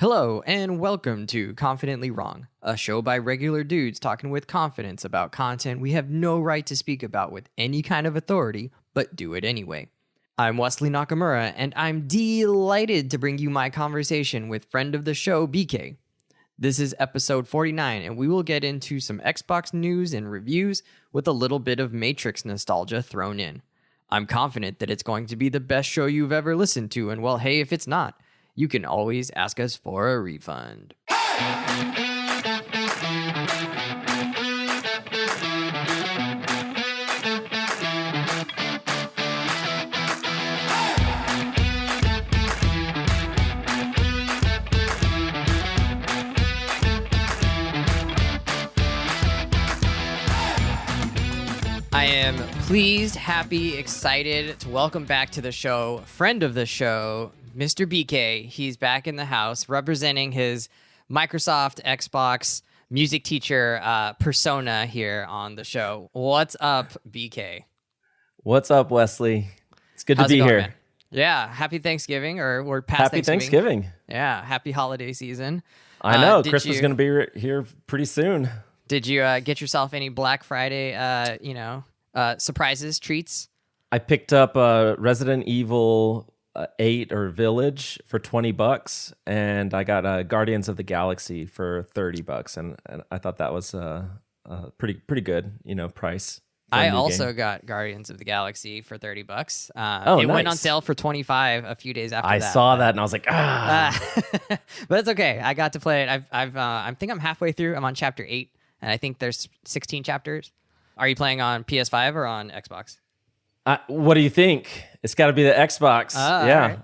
Hello, and welcome to Confidently Wrong, a show by regular dudes talking with confidence about content we have no right to speak about with any kind of authority, but do it anyway. I'm Wesley Nakamura, and I'm delighted to bring you my conversation with friend of the show, BK. This is episode 49, and we will get into some Xbox news and reviews with a little bit of Matrix nostalgia thrown in. I'm confident that it's going to be the best show you've ever listened to, and well, hey, if it's not, you can always ask us for a refund. I am pleased, happy, excited to welcome back to the show, friend of the show, Mr. BK. He's back in the house representing his Microsoft Xbox music teacher persona here on the show. What's up, BK? What's up, Wesley? It's good to How's be it going, here. man? Yeah, happy Thanksgiving, or we're past Happy Thanksgiving. Yeah, happy holiday season. I know, Christmas is going to be here pretty soon. Did you get yourself any Black Friday, surprises, treats? I picked up Resident Evil 8 or Village for $20, and I got Guardians of the Galaxy for $30, and I thought that was pretty good, price. I also got Guardians of the Galaxy for $30. It nice. went on sale for $25 a few days after that. I saw that, and I was like, but it's okay. I got to play it. I think I'm halfway through. I'm on chapter 8, and I think there's 16 chapters. Are you playing on PS5 or on Xbox? What do you think? It's got to be the Xbox. Yeah. Right.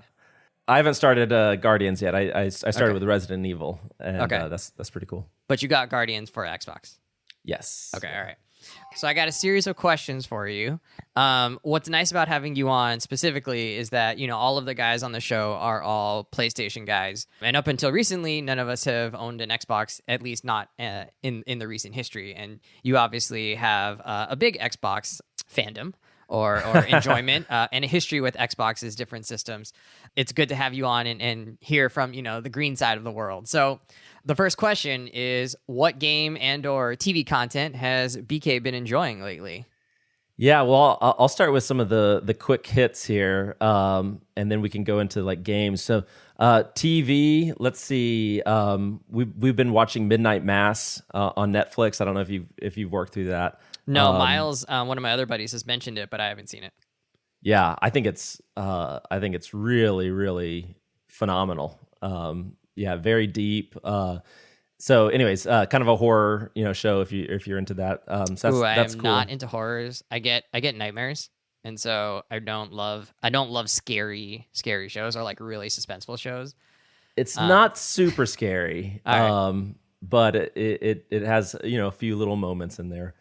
I haven't started Guardians yet. I started with Resident Evil, and that's pretty cool. But you got Guardians for Xbox. Yes. Okay, all right. So I got a series of questions for you. What's nice about having you on specifically is that, all of the guys on the show are all PlayStation guys. And up until recently, none of us have owned an Xbox, at least not in the recent history. And you obviously have a big Xbox fandom or enjoyment and a history with Xbox's different systems. It's good to have you on and hear from, the green side of the world. So the first question is, what game and or TV content has BK been enjoying lately? Yeah, well, I'll start with some of the quick hits here, and then we can go into like games. So TV, let's see. We've been watching Midnight Mass on Netflix. I don't know if you've worked through that. No, Miles, one of my other buddies, has mentioned it, but I haven't seen it. Yeah, I think it's really, really phenomenal. Yeah, very deep. So, anyways, kind of a horror, show if you're into that. So that's I'm cool. not into horrors. I get nightmares, and so I don't love scary shows or like really suspenseful shows. It's not super scary, right. but it has a few little moments in there.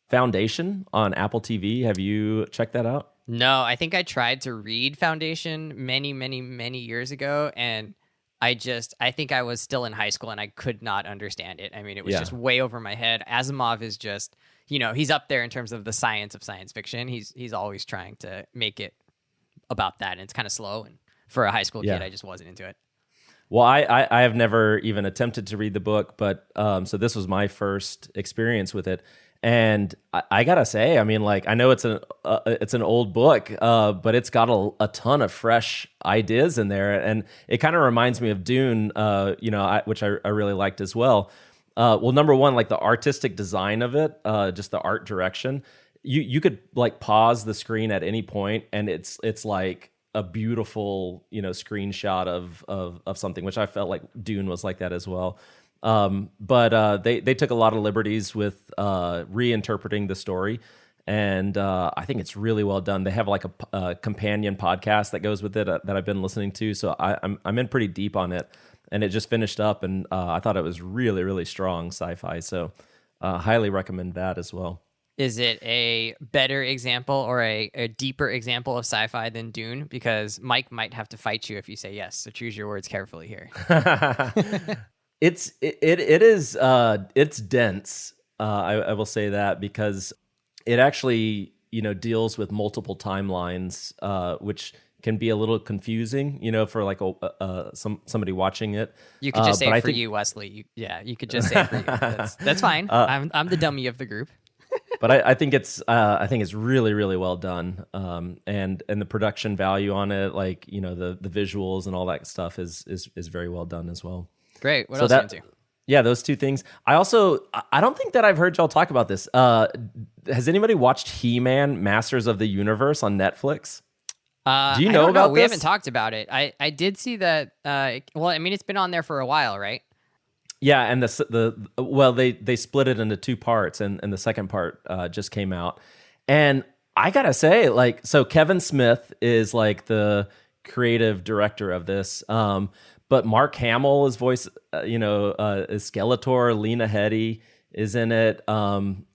Foundation on Apple TV. Have you checked that out? No, I think I tried to read Foundation many, many, many years ago, and I think I was still in high school and I could not understand it. I mean, it was just way over my head. Asimov is just, he's up there in terms of the science of science fiction. He's always trying to make it about that, and it's kind of slow. And for a high school kid, I just wasn't into it. Well, I have never even attempted to read the book, but so this was my first experience with it. And I gotta say, I mean, like, I know it's an old book, but it's got a ton of fresh ideas in there, and it kind of reminds me of Dune, which I really liked as well. Well, number one, like the artistic design of it, just the art direction. You could like pause the screen at any point, and it's like a beautiful screenshot of something, which I felt like Dune was like that as well. But they took a lot of liberties with reinterpreting the story, and I think it's really well done. They have like a companion podcast that goes with it that I've been listening to, so I'm in pretty deep on it, and it just finished up, and I thought it was really, really strong sci-fi. So highly recommend that as well. Is it a better example or a deeper example of sci-fi than Dune? Because Mike might have to fight you if you say yes. So choose your words carefully here. It is it's dense. I will say that, because it actually deals with multiple timelines, which can be a little confusing, for like somebody watching it. You could just say but it for you, Wesley. You could just say it for you. That's fine. I'm the dummy of the group. But I think it's really, really well done, and the production value on it, like the visuals and all that stuff is very well done as well. Great. What else are you into? Yeah, those two things. I don't think that I've heard y'all talk about this. Has anybody watched He-Man: Masters of the Universe on Netflix? Do you know about this? We haven't talked about it. I did see that. Well, I mean, it's been on there for a while, right? Yeah, and they split it into two parts, and the second part just came out. And I gotta say, like, so Kevin Smith is like the creative director of this, but Mark Hamill is is Skeletor. Lena Headey is in it.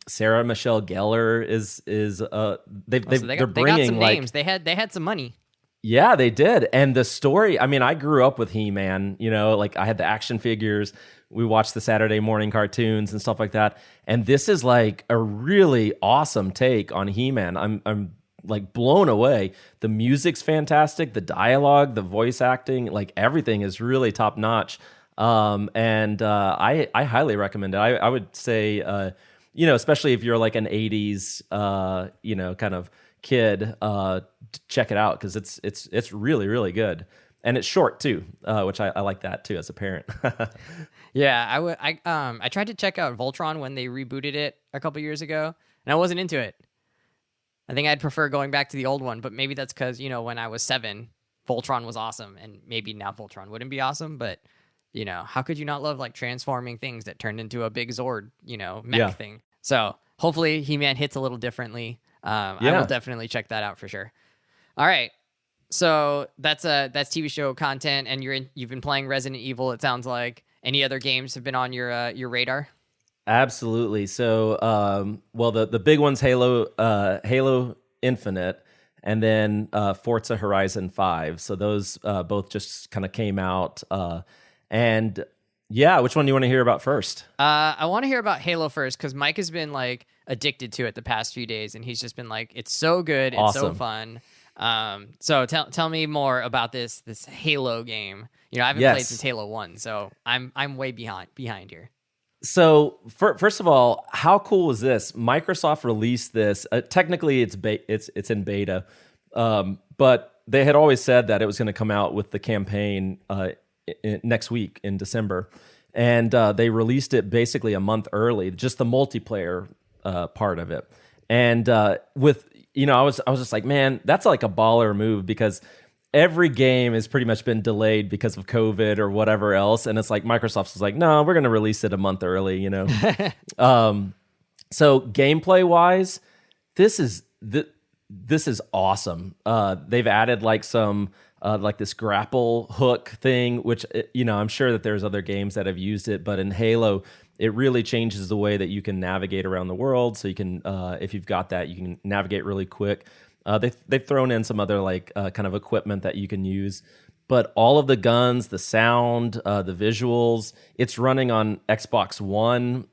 Sarah Michelle Gellar is they're bringing got some like names. They had some money. Yeah, they did. And the story, I mean, I grew up with He-Man, like I had the action figures. We watched the Saturday morning cartoons and stuff like that. And this is like a really awesome take on He-Man. I'm like blown away. The music's fantastic. The dialogue, the voice acting, like everything is really top notch. I highly recommend it. I would say, especially if you're like an 80s, kind of kid, check it out because it's really, really good. And it's short too, which I like that too as a parent. Yeah, I tried to check out Voltron when they rebooted it a couple years ago, and I wasn't into it. I think I'd prefer going back to the old one, but maybe that's because, when I was 7, Voltron was awesome, and maybe now Voltron wouldn't be awesome, but, how could you not love, like, transforming things that turned into a big Zord, mech thing? So hopefully He-Man hits a little differently. I will definitely check that out for sure. All right. So that's TV show content, and you've been playing Resident Evil, it sounds like. Any other games have been on your radar? Absolutely. So, the big one's Halo Infinite, and then Forza Horizon 5. So those both just kind of came out. And yeah, which one do you want to hear about first? I want to hear about Halo first because Mike has been like addicted to it the past few days, and he's just been like, "It's so good, it's so fun." So tell me more about this Halo game. I haven't played since Halo 1, so I'm way behind here. So first of all, how cool was this? Microsoft released this. Technically, it's in beta, but they had always said that it was going to come out with the campaign next week in December, and they released it basically a month early, just the multiplayer part of it. And I was just like, man, that's like a baller move because every game has pretty much been delayed because of COVID or whatever else. And it's like Microsoft was like, no, we're going to release it a month early, So gameplay wise, this is awesome. They've added like some like this grapple hook thing, which, I'm sure that there's other games that have used it, but in Halo, it really changes the way that you can navigate around the world. So you can, if you've got that, you can navigate really quick. They've thrown in some other like kind of equipment that you can use, but all of the guns, the sound, the visuals, it's running on Xbox One,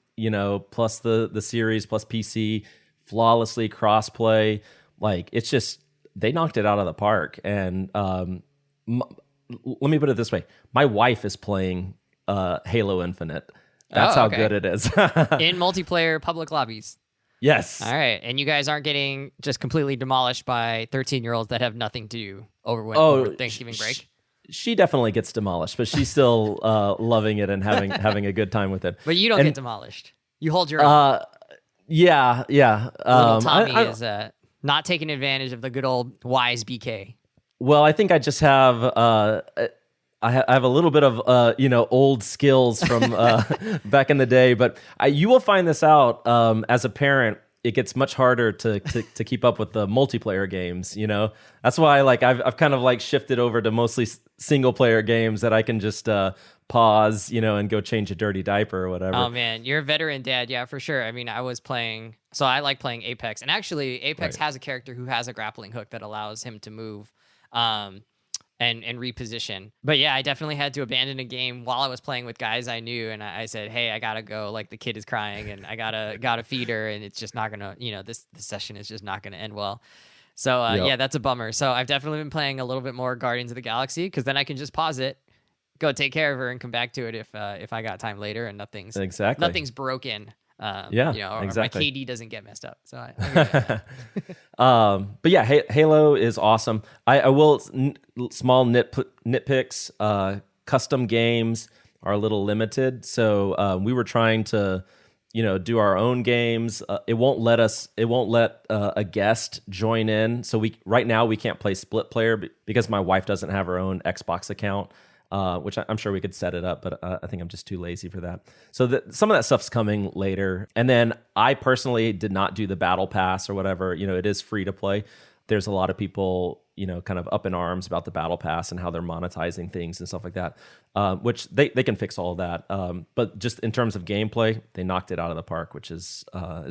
plus the series, plus PC, flawlessly crossplay. Like it's just they knocked it out of the park. And let me put it this way: my wife is playing Halo Infinite. That's how good it is. In multiplayer public lobbies. Yes. All right. And you guys aren't getting just completely demolished by 13-year-olds that have nothing to do over Thanksgiving break? She definitely gets demolished, but she's still loving it and having a good time with it. But you don't get demolished. You hold your own. Yeah. Little Tommy is not taking advantage of the good old wise BK. Well, I think I just have... I have a little bit of old skills from back in the day, but you will find this out as a parent. It gets much harder to keep up with the multiplayer games. That's why I've kind of like shifted over to mostly single player games that I can just pause, and go change a dirty diaper or whatever. Oh man, you're a veteran dad, yeah, for sure. I mean, I like playing Apex, and actually Apex has a character who has a grappling hook that allows him to move. And reposition. But yeah, I definitely had to abandon a game while I was playing with guys I knew, and I said, hey, I gotta go, like the kid is crying and I gotta feed her, and it's just not gonna, this session is just not gonna end well. So Yep. yeah, that's a bummer. So I've definitely been playing a little bit more Guardians of the Galaxy because then I can just pause it, go take care of her, and come back to it if I got time later and Exactly. nothing's broken. Yeah, Or my exactly. KD doesn't get messed up. So I hear you on that. But yeah, Halo is awesome. I will small nitpicks. Custom games are a little limited, so we were trying to, do our own games. It won't let us. It won't let a guest join in. So right now we can't play split player because my wife doesn't have her own Xbox account. Which I'm sure we could set it up, but I think I'm just too lazy for that. So some of that stuff's coming later. And then I personally did not do the battle pass or whatever. It is free to play. There's a lot of people, kind of up in arms about the battle pass and how they're monetizing things and stuff like that, which they can fix all of that. But just in terms of gameplay, they knocked it out of the park, which is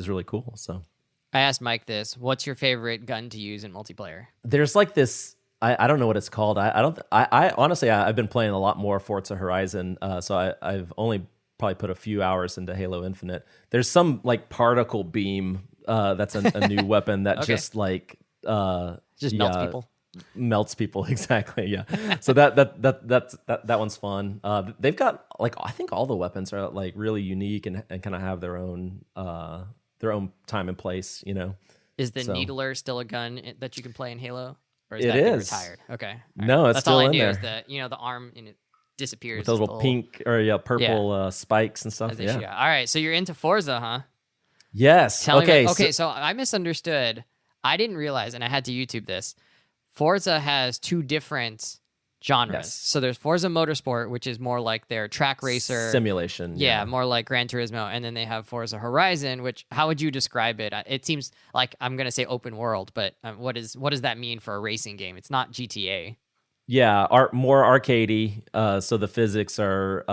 really cool. So I asked Mike this: what's your favorite gun to use in multiplayer? there's like this. I don't know what it's called. I honestly, I've been playing a lot more Forza Horizon, so I've only probably put a few hours into Halo Infinite. There's some like particle beam that's a new weapon that Okay. just like Just melts people. melts people. Exactly, yeah. So that one's fun. They've got like, I think all the weapons are like really unique and kind of have their own time and place. Is the So- Needler still a gun that you can play in Halo? Or is It that thing is. retired? Okay. All right. No, it's That's still all I in knew there. is that, the arm and it disappears. With those Just little the pink or purple spikes and stuff. as they should. Yeah. All right. So you're into Forza, huh? Yes. Tell Okay. me. Okay. So I misunderstood. I didn't realize, and I had to YouTube this. Forza has two different genres. Yes. So there's Forza Motorsport, which is more like their track racer simulation. Yeah, more like Gran Turismo, and then they have Forza Horizon. Which, how would you describe it? It seems like I'm gonna say open world, but what does that mean for a racing game? It's not GTA. Yeah, more arcadey. So the physics are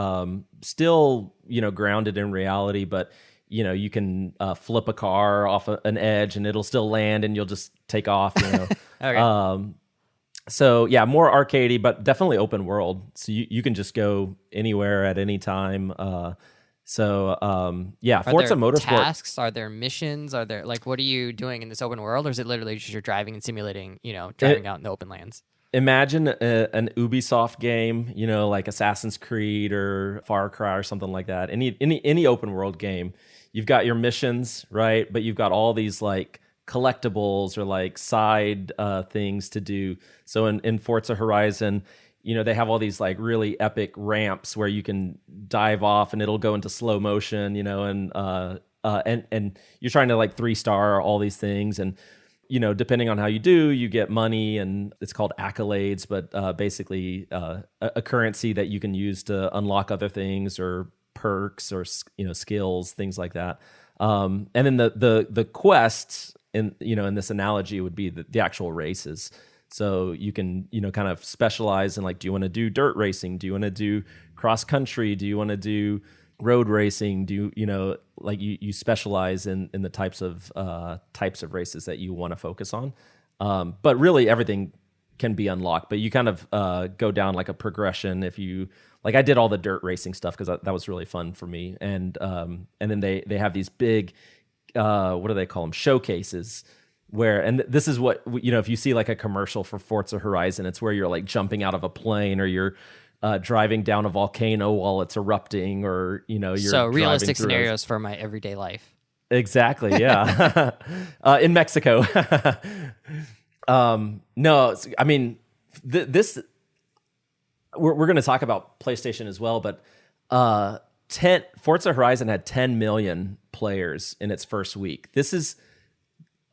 still grounded in reality, but you can flip a car off an edge and it'll still land, and you'll just take off. Okay. So yeah, more arcadey, but definitely open world. So you can just go anywhere at any time. Yeah, Are Forza there Motorsport. tasks? Are there missions? Are there what are you doing in this open world, or is it literally just you're driving and simulating? Driving out in the open lands. Imagine an Ubisoft game, like Assassin's Creed or Far Cry or something like that. Any open world game, you've got your missions, right? But you've got all these like collectibles or like side things to do. So in Forza Horizon, they have all these like really epic ramps where you can dive off and it'll go into slow motion, and you're trying to like 3-star all these things. And depending on how you do, you get money, and it's called accolades, but basically a currency that you can use to unlock other things or perks or skills, things like that. And then the quests in this analogy would be the actual races. So you can kind of specialize in like, do you want to do dirt racing? Do you want to do cross country? Do you want to do road racing? Do you specialize in the types of races that you want to focus on? But really everything can be unlocked, but you kind of go down like a progression. If you like, I did all the dirt racing stuff because that was really fun for me. And then they have these big what do they call them, showcases, where, and this is what if you see like a commercial for Forza Horizon, it's where you're like jumping out of a plane, or you're driving down a volcano while it's erupting, or you're So realistic driving through scenarios for my everyday life. Exactly, yeah. In Mexico. No, I mean, this we're going to talk about PlayStation as well, but Forza Horizon had 10 million players in its first week. This is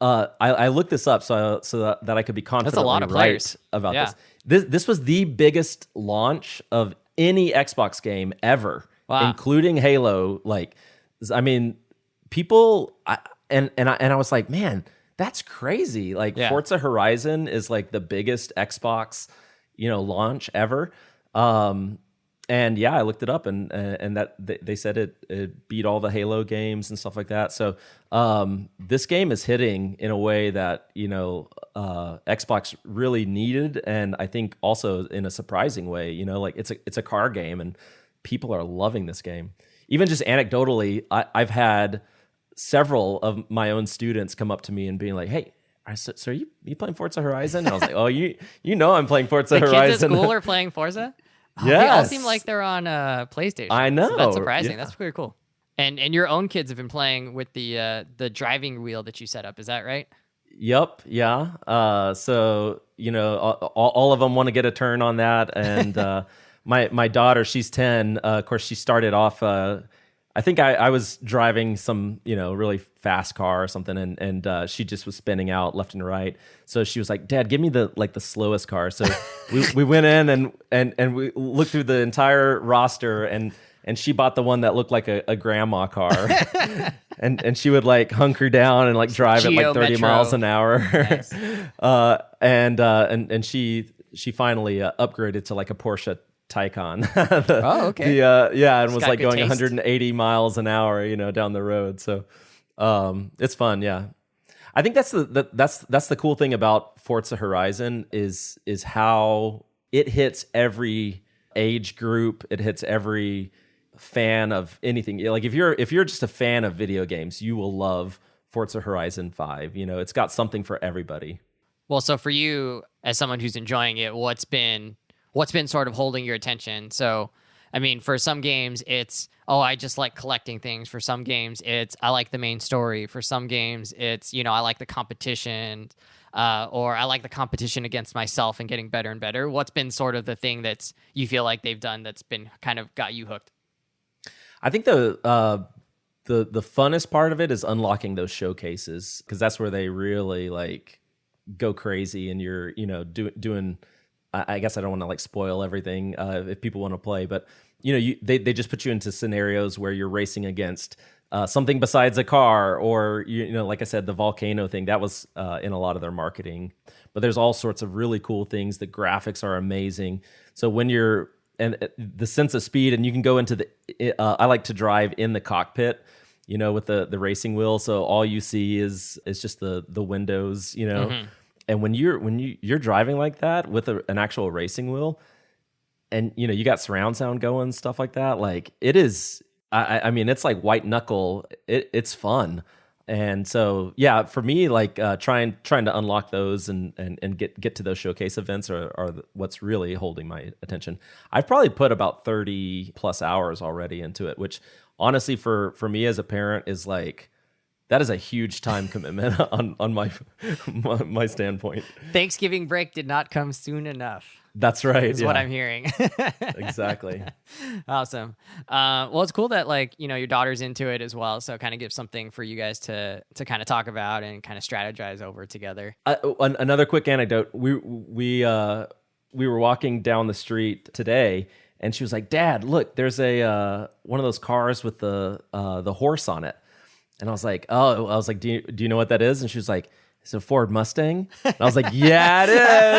I looked this up so that I could be confidently lot of right players. about Yeah. This was the biggest launch of any Xbox game ever, Wow. including Halo. Like, I mean, people, and I was like, man, that's crazy. Like, Yeah. Forza Horizon is like the biggest Xbox, launch ever. And yeah, I looked it up, and that they said it beat all the Halo games and stuff like that. So this game is hitting in a way that Xbox really needed, and I think also in a surprising way. Like it's a car game, and people are loving this game. Even just anecdotally, I've had several of my own students come up to me and being like, "Hey, I said, so are you playing Forza Horizon? And I was like, oh, you know I'm playing Forza The Horizon. kids at school are playing Forza? Oh, Yes. they all seem like they're on PlayStation. I know. So that's surprising. Yeah. That's pretty cool. And your own kids have been playing with the driving wheel that you set up. Is that right? Yep. Yeah. So, all of them want to get a turn on that. And my daughter, she's 10. Of course, she started off, I think I was driving some, really fast car or something, and she just was spinning out left and right. So she was like, "Dad, give me the slowest car." So we went in and we looked through the entire roster, and she bought the one that looked like a grandma car. and she would hunker down and drive at 30 miles an hour. Nice. And she finally upgraded to a Porsche Taycan. Okay. And was going taste. 180 miles an hour, down the road. So it's fun. Yeah. I think that's the cool thing about Forza Horizon is how it hits every age group. It hits every fan of anything. If you're just a fan of video games, you will love Forza Horizon 5. It's got something for everybody. Well, so for you as someone who's enjoying it, what's been sort of holding your attention? So, I mean, for some games, it's, I just like collecting things. For some games, it's, I like the main story. For some games, it's, I like the competition, or I like the competition against myself and getting better and better. What's been sort of the thing that's you feel like they've done that's been kind of got you hooked? I think the funnest part of it is unlocking those showcases, because that's where they really go crazy, and you're doing. I guess I don't want to spoil everything if people want to play, but they just put you into scenarios where you're racing against something besides a car, or like I said, the volcano thing that was in a lot of their marketing. But there's all sorts of really cool things. The graphics are amazing. So when you're and the sense of speed, and you can go into the. I like to drive in the cockpit, with the racing wheel. So all you see is just the windows, Mm-hmm. And when you're driving like that with an actual racing wheel, and you got surround sound going, stuff like that, it is. I mean, it's like white knuckle. It's fun. And so, yeah, for me, trying to unlock those and get to those showcase events are what's really holding my attention. I've probably put about 30 plus hours already into it, which honestly, for me as a parent, is that is a huge time commitment on my standpoint. Thanksgiving break did not come soon enough. That's right. Is what I'm hearing. Exactly. Awesome. Well, it's cool that your daughter's into it as well. So it kind of gives something for you guys to kind of talk about and kind of strategize over together. Another quick anecdote. We were walking down the street today, and she was like, "Dad, look, there's a one of those cars with the horse on it." And I was like, do you know what that is? And she was like, it's a Ford Mustang. And I was like, yeah, it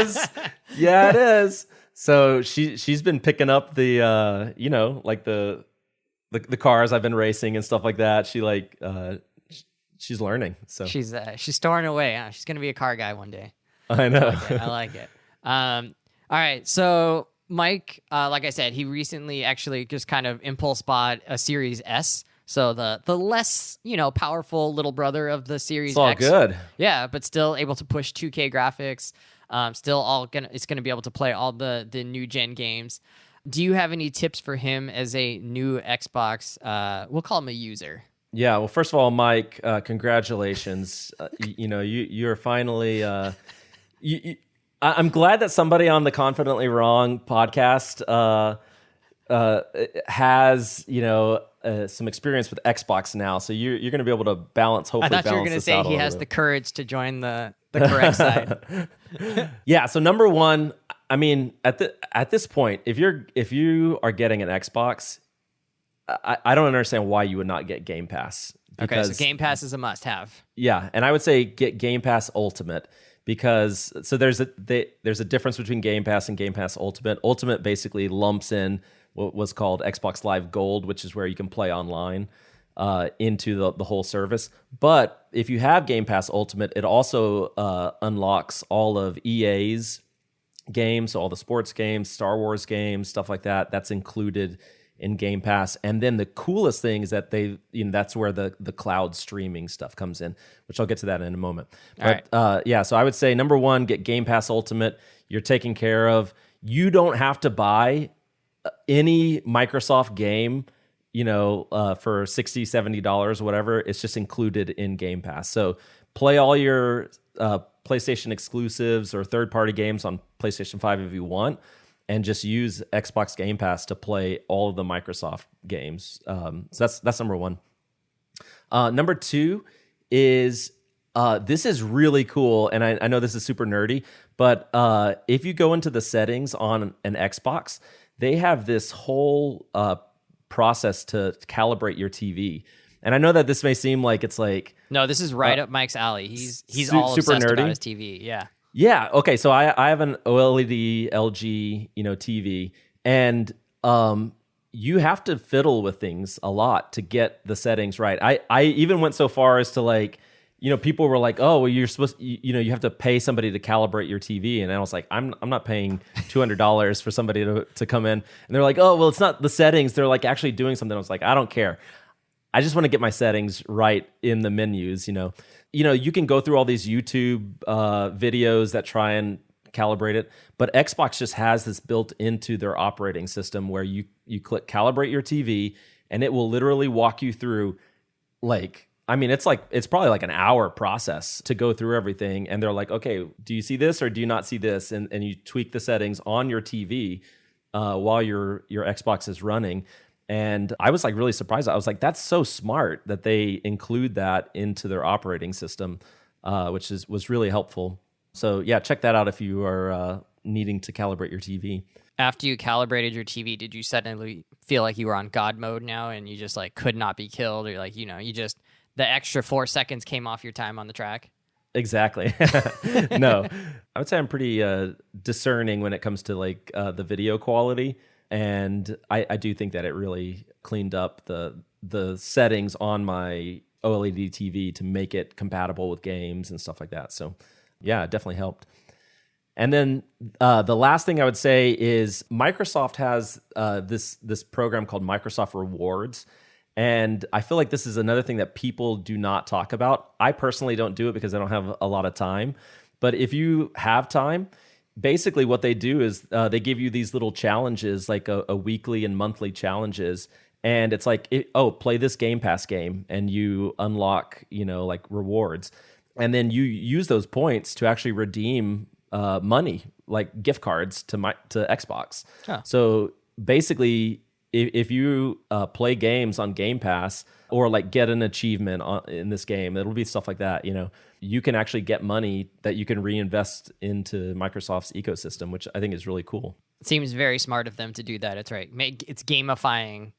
is. Yeah, it is. So she's been picking up the the cars I've been racing and stuff like that. She's learning. So she's storing away. Huh? She's gonna be a car guy one day. I know. I like it. All right. So Mike, like I said, he recently actually just kind of impulse bought a Series S. So the less, powerful little brother of the Series It's all X. good. Yeah, but still able to push 2K graphics. It's gonna be able to play all the new gen games. Do you have any tips for him as a new Xbox? We'll call him a user. Yeah. Well, first of all, Mike, congratulations. You're finally. I'm glad that somebody on the Confidently Wrong podcast has some experience with Xbox now, so you're going to be able to balance. Hopefully, I thought you were going to say he has the courage to join the correct side. Yeah. So number one, I mean, at this point, if you are getting an Xbox, I don't understand why you would not get Game Pass. Because, okay, so Game Pass is a must-have. Yeah, and I would say get Game Pass Ultimate. Because there's a difference between Game Pass and Game Pass Ultimate. Ultimate basically lumps in what was called Xbox Live Gold, which is where you can play online into the whole service. But if you have Game Pass Ultimate, it also unlocks all of EA's games, so all the sports games, Star Wars games, stuff like that. That's included in Game Pass. And then the coolest thing is that that's where the cloud streaming stuff comes in, which I'll get to that in a moment. So I would say number one, get Game Pass Ultimate. You're taken care of. You don't have to buy any Microsoft game, for $60, $70, whatever. It's just included in Game Pass. So play all your PlayStation exclusives or third-party games on PlayStation 5 if you want, and just use Xbox Game Pass to play all of the Microsoft games. So that's number one. Number two is this is really cool, and I know this is super nerdy, but if you go into the settings on an Xbox, they have this whole process to calibrate your TV. And I know that this may seem like it's like... No, this is right up Mike's alley. He's all super obsessed nerdy about his TV. Yeah. Yeah. Okay. So I have an OLED LG, TV, and you have to fiddle with things a lot to get the settings right. I even went so far as to people were like, oh, well, you're supposed, you have to pay somebody to calibrate your TV. And I was like, I'm not paying $200 for somebody to come in. And they're like, oh, well, it's not the settings. They're like actually doing something. I was like, I don't care. I just want to get my settings right in the menus, you can go through all these YouTube videos that try and calibrate it, but Xbox just has this built into their operating system where you click calibrate your TV and it will literally walk you through it's probably like an hour process to go through everything. And they're like, okay, do you see this or do you not see this? And you tweak the settings on your TV while your Xbox is running. And I was really surprised. I was like, that's so smart that they include that into their operating system, which was really helpful. So yeah, check that out if you are needing to calibrate your TV. After you calibrated your TV, did you suddenly feel like you were on God mode now and you just could not be killed, or the extra 4 seconds came off your time on the track? Exactly. No, I would say I'm pretty discerning when it comes to the video quality. And I do think that it really cleaned up the settings on my OLED TV to make it compatible with games and stuff like that. So yeah, it definitely helped. And then the last thing I would say is Microsoft has this program called Microsoft Rewards. And I feel like this is another thing that people do not talk about. I personally don't do it because I don't have a lot of time. But if you have time, basically what they do is they give you these little challenges, like a weekly and monthly challenges. And it's play this Game Pass game and you unlock, rewards. And then you use those points to actually redeem money, like gift cards to Xbox. Huh. So basically, if you play games on Game Pass or get an achievement in this game, it'll be stuff like that. You can actually get money that you can reinvest into Microsoft's ecosystem, which I think is really cool. It seems very smart of them to do that. It's right. It's gamifying.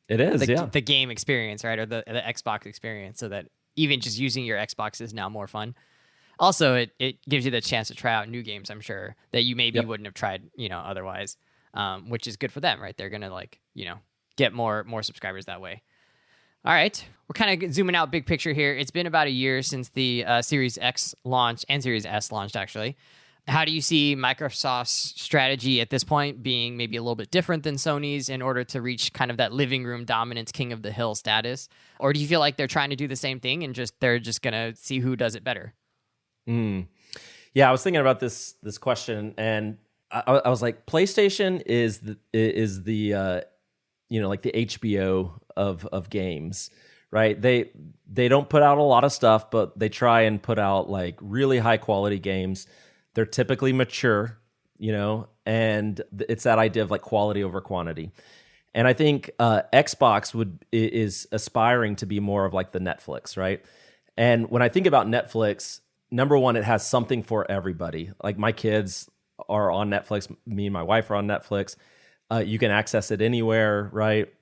It is, the game experience, right, or the Xbox experience, so that even just using your Xbox is now more fun. Also, it gives you the chance to try out new games, I'm sure, that you maybe wouldn't have tried, otherwise, which is good for them, right? They're going to, get more subscribers that way. All right. We're kind of zooming out big picture here. It's been about a year since the Series X launched and Series S launched, actually. How do you see Microsoft's strategy at this point being maybe a little bit different than Sony's in order to reach kind of that living room dominance, king of the hill status? Or do you feel like they're trying to do the same thing and they're just going to see who does it better? Yeah, I was thinking about this question, and I was like, PlayStation is the the HBO of games, right? They don't put out a lot of stuff, but they try and put out really high quality games. They're typically mature, and it's that idea of quality over quantity. And I think Xbox is aspiring to be more of the Netflix, right? And when I think about Netflix, number one, it has something for everybody. My kids are on Netflix. Me and my wife are on Netflix. You can access it anywhere, right?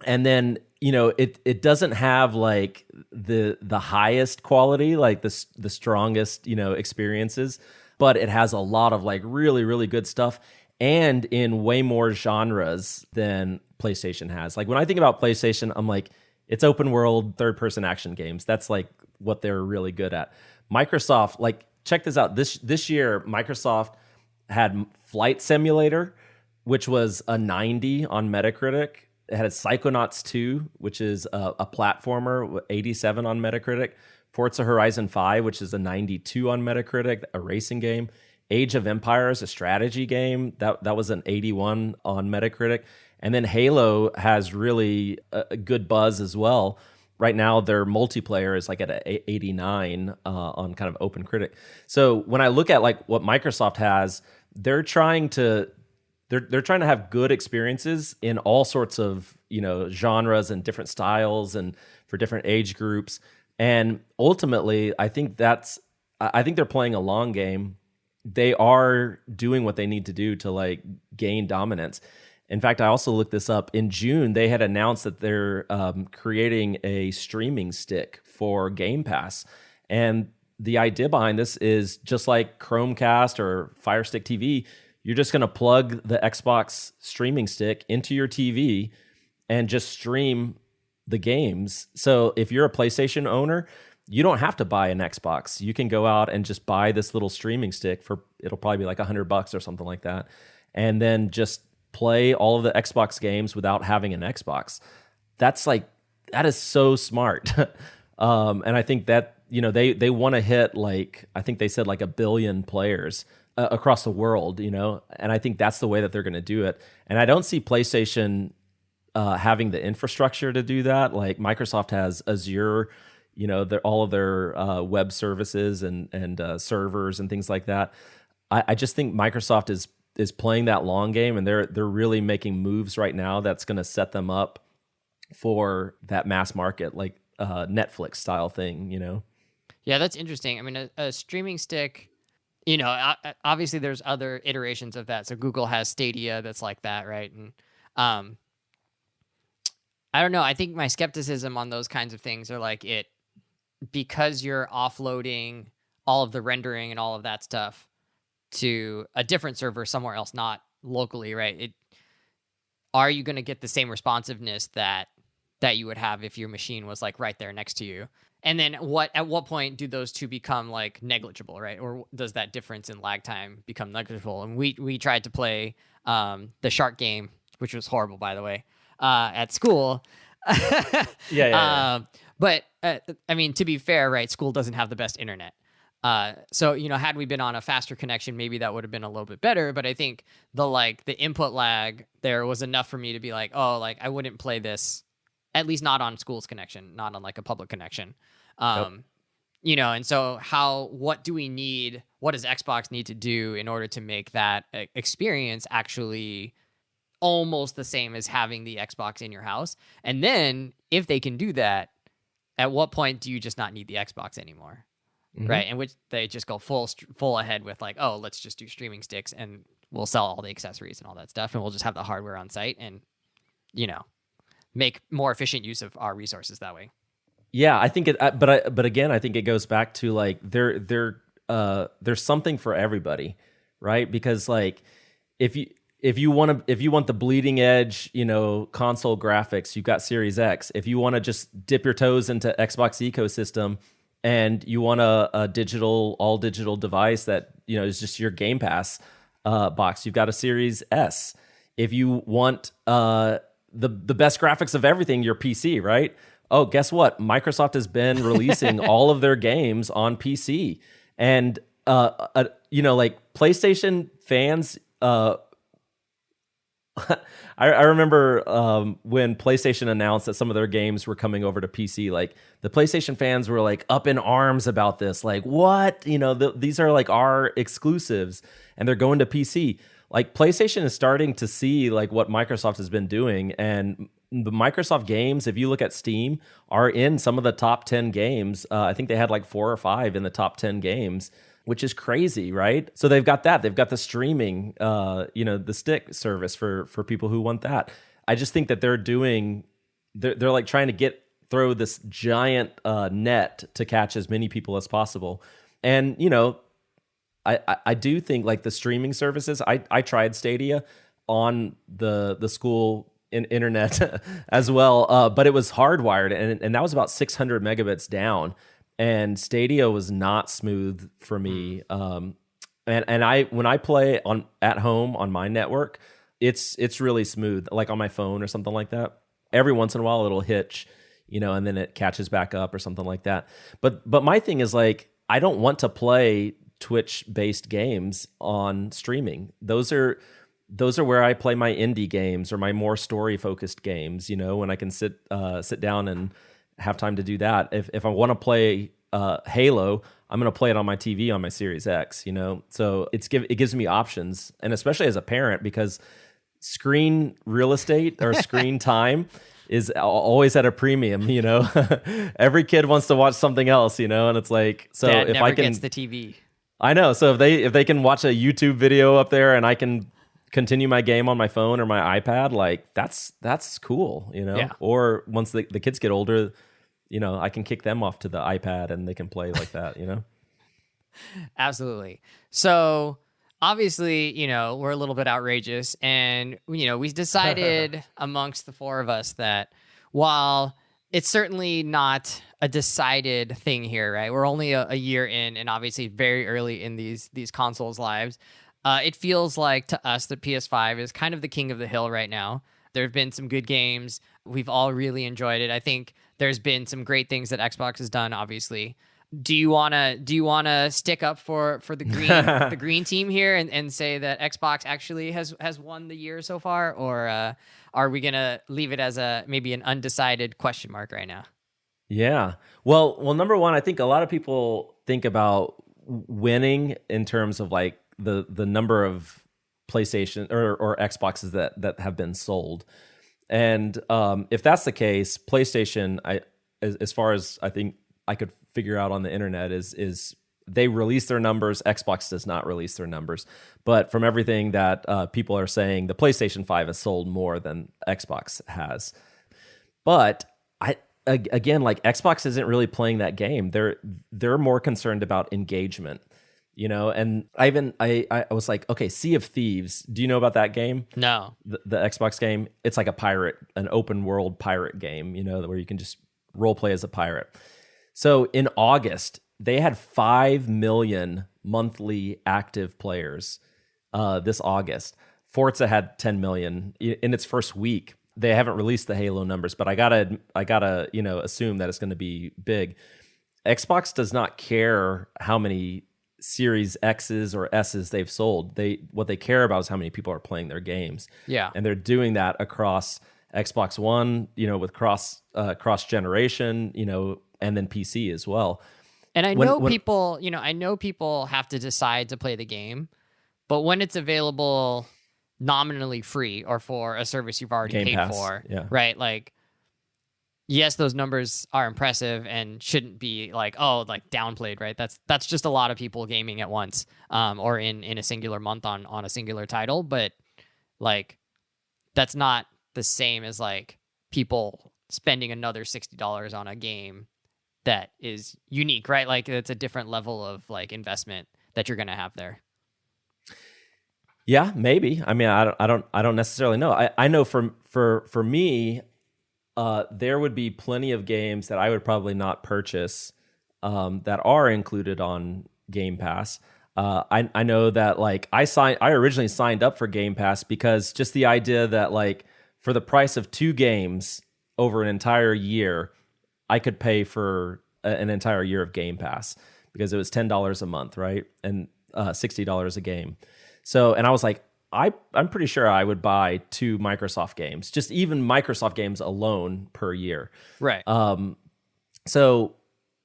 And then, it doesn't have the highest quality, the strongest, experiences, but it has a lot of really, really good stuff and in way more genres than PlayStation has. When I think about PlayStation, I'm it's open world, third person action games. That's what they're really good at. Microsoft, check this out. This year, Microsoft had Flight Simulator, which was a 90 on Metacritic. it had a Psychonauts 2, which is a platformer with 87 on Metacritic. Forza Horizon 5, which is a 92 on Metacritic, a racing game. Age of Empires, a strategy game, that was an 81 on Metacritic. And then Halo has really a good buzz as well. Right now, their multiplayer is like at an 89 on kind of Open Critic. So when I look at like what Microsoft has, they're trying to have good experiences in all sorts of genres and different styles and for different age groups. And ultimately, I think they're playing a long game. They are doing what they need to do to like gain dominance. In fact, I also looked this up. In June, they had announced that they're creating a streaming stick for Game Pass. And the idea behind this is just like Chromecast or Fire Stick TV, you're just going to plug the Xbox streaming stick into your TV and just stream the games. So if you're a PlayStation owner, you don't have to buy an Xbox. You can go out and just buy this little streaming stick it'll probably be like $100 or something like that. And then just play all of the Xbox games without having an Xbox. That is so smart. And I think that, they want to hit I think they said like 1 billion players across the world, and I think that's the way that they're going to do it. And I don't see PlayStation having the infrastructure to do that. Like Microsoft has Azure, all of their web services and servers and things like that. I just think Microsoft is playing that long game, and they're really making moves right now that's going to set them up for that mass market, like Netflix style thing. Yeah, that's interesting. I mean, a streaming stick. Obviously there's other iterations of that. So Google has Stadia that's like that, right? And I don't know. I think my skepticism on those kinds of things are like because you're offloading all of the rendering and all of that stuff to a different server somewhere else, not locally, right? Are you going to get the same responsiveness that you would have if your machine was like right there next to you? And then at what point do those two become like negligible, right? Or does that difference in lag time become negligible? And we tried to play the shark game, which was horrible, by the way, at school. Yeah. But I mean, to be fair, right? School doesn't have the best internet. So had we been on a faster connection, maybe that would have been a little bit better. But I think the input lag there was enough for me to be like, oh, like I wouldn't play this, at least not on school's connection, not on like a public connection. And so what do we need? What does Xbox need to do in order to make that experience actually almost the same as having the Xbox in your house? And then if they can do that, at what point do you just not need the Xbox anymore? Mm-hmm. Right. In which they just go full ahead with like, oh, let's just do streaming sticks and we'll sell all the accessories and all that stuff. And we'll just have the hardware on site and, make more efficient use of our resources that way. Yeah, I think but again, I think it goes back to like there's something for everybody, right? Because like if you want the bleeding edge, console graphics, you've got Series X. If you want to just dip your toes into Xbox ecosystem and you want a all digital device that is just your Game Pass box, you've got a Series S. If you want the best graphics of everything, your PC, right? Oh, guess what? Microsoft has been releasing all of their games on PC, and like PlayStation fans. I remember when PlayStation announced that some of their games were coming over to PC. Like the PlayStation fans were like up in arms about this. Like, what? These are like our exclusives, and they're going to PC. Like PlayStation is starting to see like what Microsoft has been doing, and the Microsoft games, if you look at Steam, are in some of the top 10 games. I think they had like 4 or 5 in the top 10 games, which is crazy, right? So they've got that. They've got the streaming, the stick service for people who want that. I just think that they're like trying to throw this giant net to catch as many people as possible. And, I do think like the streaming services, I tried Stadia on the school internet as well, but it was hardwired, and that was about 600 megabits down, and Stadia was not smooth for me. And when I play at home on my network, it's really smooth, like on my phone or something like that. every once in a while it'll hitch, and then it catches back up or something like that. But my thing is like, I don't want to play Twitch-based games on streaming. Those are where I play my indie games or my more story-focused games, when I can sit down and have time to do that. If I want to play Halo, I'm going to play it on my TV on my Series X, So it gives me options, and especially as a parent, because screen real estate or screen time is always at a premium, Every kid wants to watch something else, and it's like, so Dad if never I can gets the TV. I know. So if they can watch a YouTube video up there and I can continue my game on my phone or my iPad, like that's cool, Yeah. Or once the kids get older, I can kick them off to the iPad and they can play like that, Absolutely. So obviously, we're a little bit outrageous, and we decided amongst the four of us that while it's certainly not a decided thing here, right? We're only a year in, and obviously very early in these consoles' lives. It feels like to us that PS5 is kind of the king of the hill right now. There have been some good games. We've all really enjoyed it. I think there's been some great things that Xbox has done, obviously. Do you wanna stick up for the green the green team here and say that Xbox actually has won the year so far, or are we gonna leave it as maybe an undecided question mark right now? Yeah. Well, number one, I think a lot of people think about winning in terms of like the number of PlayStation or Xboxes that have been sold. And if that's the case, PlayStation, as far as I think I could figure out on the internet, is they release their numbers. Xbox does not release their numbers. But from everything that people are saying, the PlayStation 5 has sold more than Xbox has. But again, like Xbox isn't really playing that game. They're more concerned about engagement, and I was like, okay, Sea of Thieves. Do you know about that game? No. The Xbox game. It's like an open world pirate game, where you can just role play as a pirate. So in August, they had 5 million monthly active players. This August, Forza had 10 million in its first week. They haven't released the Halo numbers, but I gotta assume that it's going to be big. Xbox does not care how many Series X's or S's they've sold. What they care about is how many people are playing their games. Yeah, and they're doing that across Xbox One, with cross generation, and then PC as well. And I know people have to decide to play the game, but when it's available nominally free or for a service you've already paid for, right? Like, yes, those numbers are impressive and shouldn't be downplayed, right? That's just a lot of people gaming at once, or in a singular month on a singular title. But like, that's not the same as like people spending another $60 on a game that is unique, right? Like, it's a different level of like investment that you're gonna have there. Yeah, maybe. I mean, I don't necessarily know. I know for me, there would be plenty of games that I would probably not purchase that are included on Game Pass. I know that like I originally signed up for Game Pass because just the idea that like for the price of 2 games over an entire year, I could pay for an entire year of Game Pass because it was $10 a month, right? And $60 a game. So, and I was like, I'm pretty sure I would buy 2 Microsoft games, just even Microsoft games alone per year. Right. So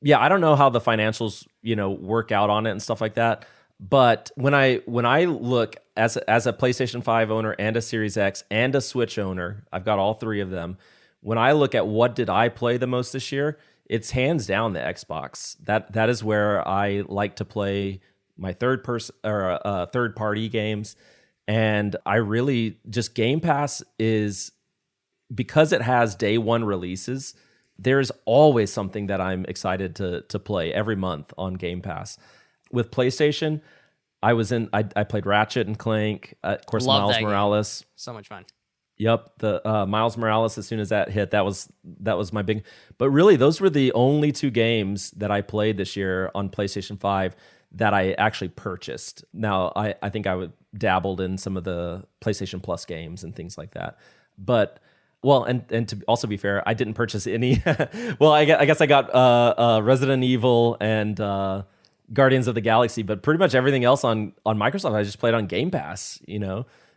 yeah, I don't know how the financials, work out on it and stuff like that. But when I look as a PlayStation 5 owner and a Series X and a Switch owner, I've got all 3 of them. When I look at what did I play the most this year, it's hands down the Xbox. That is where I like to play my third party games. And I really just Game Pass is, because it has day one releases, there's always something that I'm excited to play every month on Game Pass. With PlayStation, I played Ratchet and Clank, of course, Love Miles Morales. Game. So much fun. Yep, the Miles Morales, as soon as that hit, that was my big. But really, those were the only 2 games that I played this year on PlayStation 5 that I actually purchased. Now, I think I dabbled in some of the PlayStation Plus games and things like that. But Well, and to also be fair, I didn't purchase any. Well, I guess I got Resident Evil and Guardians of the Galaxy, but pretty much everything else on Microsoft, I just played on Game Pass,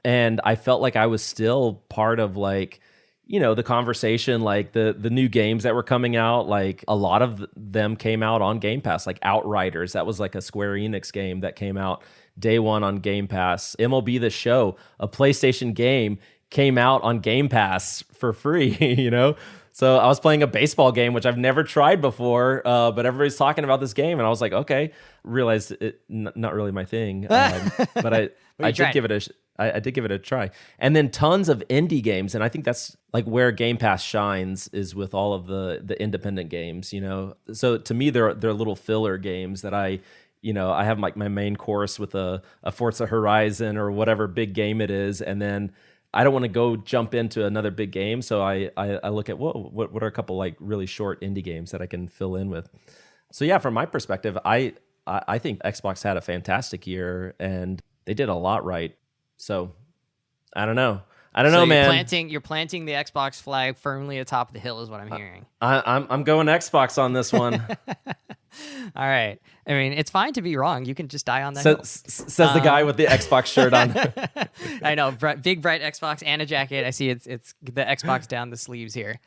and I felt like I was still part of like, the conversation, like the new games that were coming out, like a lot of them came out on Game Pass, like Outriders. That was like a Square Enix game that came out day one on Game Pass. MLB The Show, a PlayStation game, came out on Game Pass for free, So I was playing a baseball game, which I've never tried before, but everybody's talking about this game, and I was like, okay. Realized it not really my thing, but I did give it I did give it a try. And then tons of indie games, and I think that's like where Game Pass shines, is with all of the independent games, So to me, they're little filler games that I have like my main course with a Forza Horizon or whatever big game it is, and then I don't want to go jump into another big game, so I look at what are a couple like really short indie games that I can fill in with. So yeah, from my perspective, I think Xbox had a fantastic year and they did a lot right. So I don't know. Man. You're planting the Xbox flag firmly atop the hill is what I'm hearing. I'm going Xbox on this one. All right. I mean, it's fine to be wrong. You can just die on that hill. Says the guy with the Xbox shirt on. I know, big bright Xbox and a jacket. I see it's the Xbox down the sleeves here.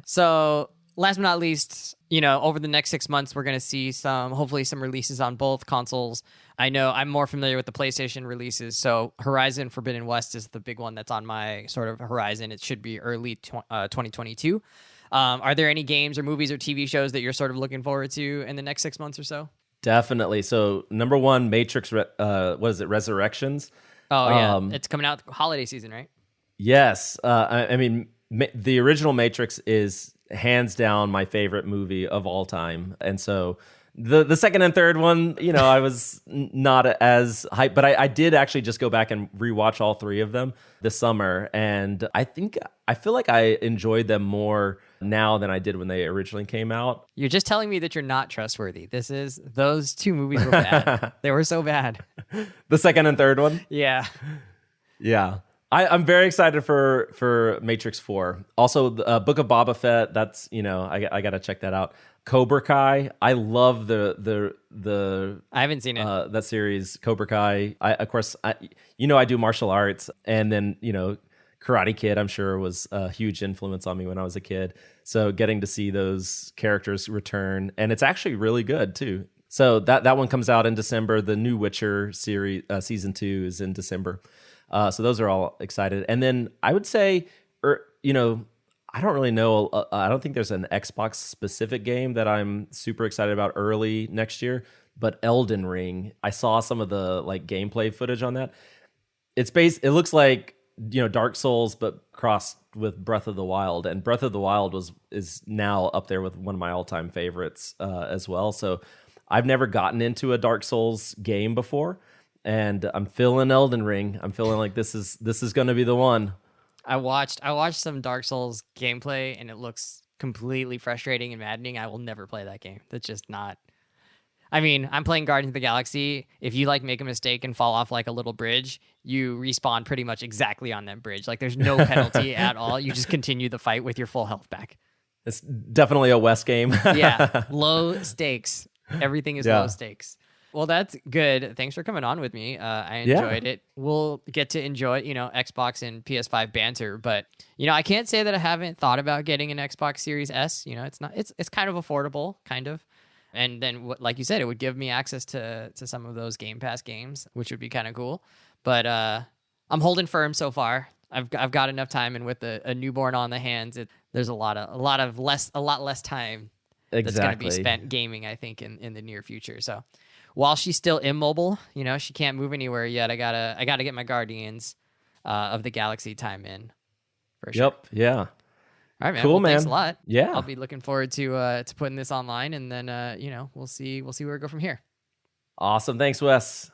So last but not least, over the next 6 months, we're going to see hopefully some releases on both consoles. I know I'm more familiar with the PlayStation releases, so Horizon Forbidden West is the big one that's on my sort of horizon. It should be early 2022. Are there any games or movies or TV shows that you're sort of looking forward to in the next 6 months or so? Definitely. So number one, Matrix, Resurrections? Oh, yeah. It's coming out holiday season, right? Yes. I mean, the original Matrix is hands down my favorite movie of all time. And so the second and third one, I was not as hyped, but I did actually just go back and rewatch all three of them this summer. And I feel like I enjoyed them more now than I did when they originally came out. You're just telling me that you're not trustworthy. Those two movies were bad. They were so bad. The second and third one? Yeah. Yeah. I'm very excited for Matrix 4. Also, the Book of Boba Fett. That's I got to check that out. Cobra Kai. I love the I haven't seen it. That series, Cobra Kai. I do martial arts, and then Karate Kid. I'm sure was a huge influence on me when I was a kid. So getting to see those characters return, and it's actually really good too. So that one comes out in December. The new Witcher series season 2 is in December. So those are all excited. And then I would say, I don't really know. I don't think there's an Xbox specific game that I'm super excited about early next year, but Elden Ring, I saw some of the like gameplay footage on that. It looks like, Dark Souls, but crossed with Breath of the Wild, and Breath of the Wild is now up there with one of my all-time favorites as well. So I've never gotten into a Dark Souls game before, and I'm feeling Elden Ring. I'm feeling like this is going to be the one. I watched some Dark Souls gameplay, and it looks completely frustrating and maddening. I will never play that game. That's just not. I mean, I'm playing Guardians of the Galaxy. If you make a mistake and fall off like a little bridge, you respawn pretty much exactly on that bridge. Like there's no penalty at all. You just continue the fight with your full health back. It's definitely a West game. Yeah, low stakes. Everything is low stakes. Well, that's good. Thanks for coming on with me. I enjoyed it. We'll get to enjoy, Xbox and PS5 banter, but I can't say that I haven't thought about getting an Xbox Series S. It's kind of affordable, kind of. And then, like you said, it would give me access to some of those Game Pass games, which would be kind of cool. But I'm holding firm so far. I've got enough time, and with a newborn on the hands, there's a lot less time that's going to be spent gaming, I think, in the near future. So while she's still immobile, she can't move anywhere yet. I gotta get my Guardians of the Galaxy time in. For sure. Yep. Yeah. All right, man. Cool, well, man. Thanks a lot. Yeah. I'll be looking forward to putting this online, and then we'll see where we go from here. Awesome. Thanks, Wes.